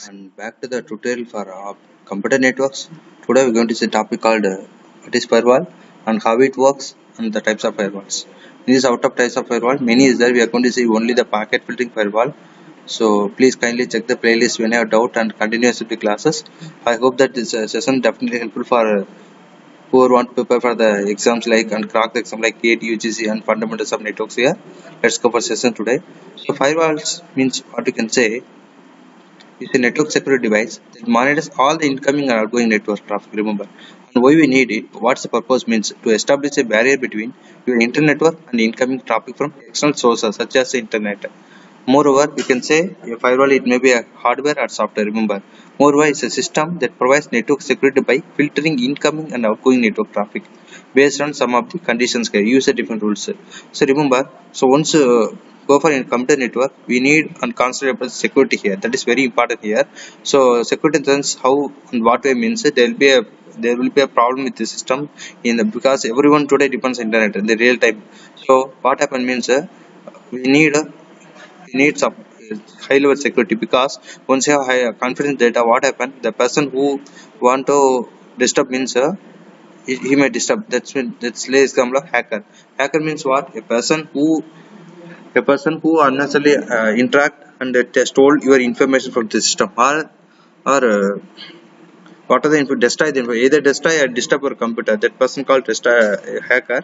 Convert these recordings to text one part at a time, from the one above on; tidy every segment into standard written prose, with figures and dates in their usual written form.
And back to the tutorial for computer networks. Today we're going to see a topic called what is firewall and how it works and the types of firewalls. In this out of types of firewall, many is there. We are going to see only the packet filtering firewall. So please kindly check the playlist when you have doubt and continue with the classes. I hope that this session definitely helpful for who want to prepare for the exams like and crack the exam like GATE, UGC and fundamentals of networks here. Let's go for session today. So firewalls means what you can say is a network security device that monitors all the incoming and outgoing network traffic. Remember, and why we need it, what's the purpose means to establish a barrier between your internet network and incoming traffic from external sources such as the internet. Moreover, you can say a firewall it may be a hardware or software. Remember, moreover, it's a system that provides network security by filtering incoming and outgoing network traffic based on some of the conditions. Use the different rules. So remember, so once go for a computer network, we need and consider about security here. That is very important here. So security in terms how and what way means there will be a problem with the system in the because everyone today depends on internet in the real time. So what happen means we need some high level security because once you have high confidence data what happen the person who want to disturb means he may disturb that's lay example of hacker means what a person who unnecessarily interact and stole your information from the system or what are the info destroy the info either destroy or disturb your computer that person called destroy hacker.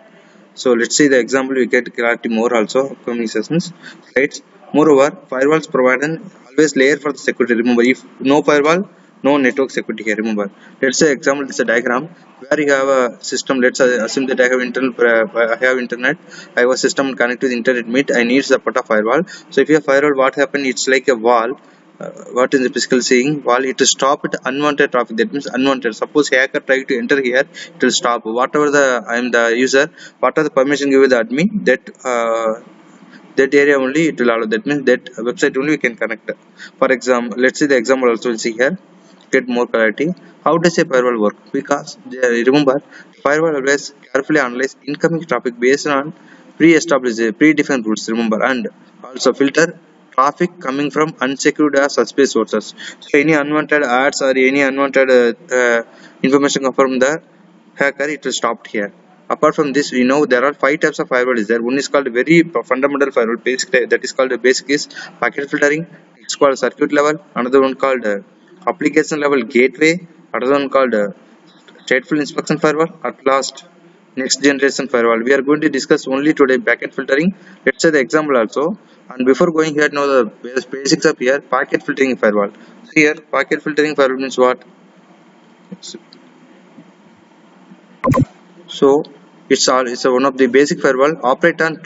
So let's see the example we get clarity more also upcoming sessions right. Moreover, firewalls provide an always layer for the security. Remember, if no firewall, no network security here. Remember, let's say example it's a diagram where you have a system. Let's assume that I have I have internet. I have a system connected to the internet. Meet I need support of firewall. So if you have firewall, what happen? It's like a wall what is the physical saying while it will stop it unwanted traffic, that means unwanted. Suppose hacker try to enter here, it will stop whatever the I am the user, what are the permission given the admin that area only it will allow, that means that website only we can connect. For example, let's see the example also we'll see here, get more clarity. How does a firewall work? Because remember, firewall always carefully analyze incoming traffic based on pre-established pre-defined rules. Remember, and also filter traffic coming from unsecured or suspicious sources. So any unwanted ads or any unwanted information come from the hacker, it will stop here. Apart from this, we know there are five types of firewall is there. One is called very fundamental firewall, basic, that is called the basic is packet filtering. It's called circuit level. Another one called application level gateway. Another one called stateful inspection firewall. At last, next generation firewall. We are going to discuss only today packet filtering. Let's say the example also. And before going here, know the basics of here packet filtering firewall. So here, packet filtering firewall means what? So it's one of the basic firewall operate on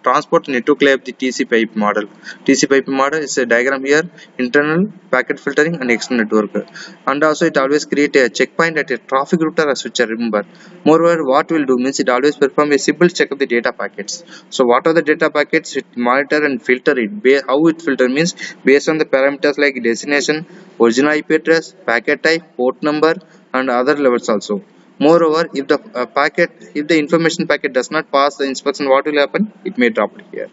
transport network layer of the TCP/IP model. TCP/IP model is a diagram here, internal packet filtering and external network. And also it always create a checkpoint at a traffic router or switcher. Remember, moreover, what will do means it always perform a simple check of the data packets. So what are the data packets? It monitor and filter it. How it filter means based on the parameters like destination, original IP address, packet type, port number, and other levels also. Moreover, if the information packet does not pass the inspection, what will happen? It may drop it here.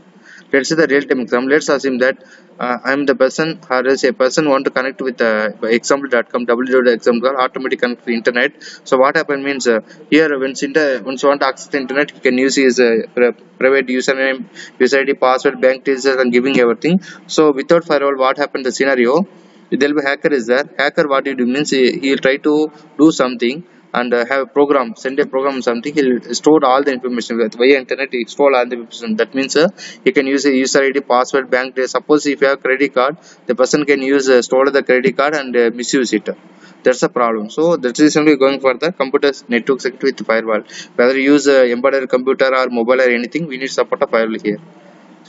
Let's see the real-time example. Let's assume that I am the person, or else a person want to connect with example.com, www.example, automatic connect to internet. So what happen means here once you want to access the internet, he can use his private username, user ID, password, bank details, and giving everything. So without firewall, what happened? The scenario there will be hacker is there. Hacker what he do means he will try to do something and have a program, send a program something, he'll store all the information with via internet, he store all the information. That means he can use a user ID, password, bank details. Suppose if you have credit card, the person can use store the credit card and misuse it. That's a problem. So that's reason we're going for the computer network security with firewall. Whether you use embedded computer or mobile or anything, we need support of firewall here.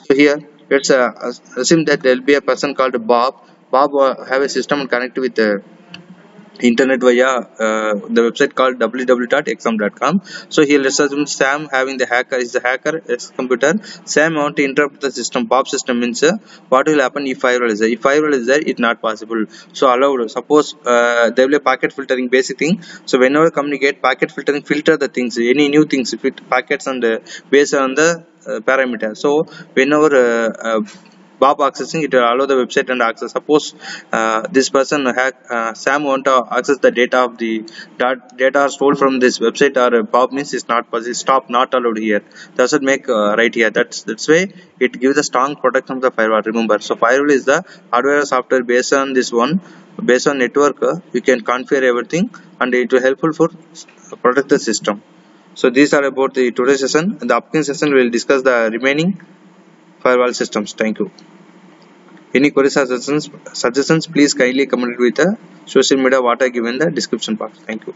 So here, let's assume that there will be a person called Bob. Bob have a system connected with the internet via the website called www.exam.com. So here let's assume Sam having the hacker is the hacker is computer. Sam want to interrupt the system. Bob system means what will happen if firewall is there? If firewall is there, it's not possible. So allowed. Suppose there will be a packet filtering basic thing. So whenever communicate packet filtering, filter the things, any new things, if it packets and based on the parameter. So whenever Bob accessing, it will allow the website and access. Suppose this person Sam want to access the data of the data stored from this website, or Bob means is not possible. Stop, not allowed here. That's what make right here. That's why it gives a strong protection of the firewall. Remember, so firewall is the hardware or software based on this one, based on network. You can configure everything, and it will helpful for protect the system. So these are about the today's session. In the upcoming session, we will discuss the remaining firewall systems. Thank you. Any queries or suggestions, please kindly comment it with the social media what I given in the description box. Thank you.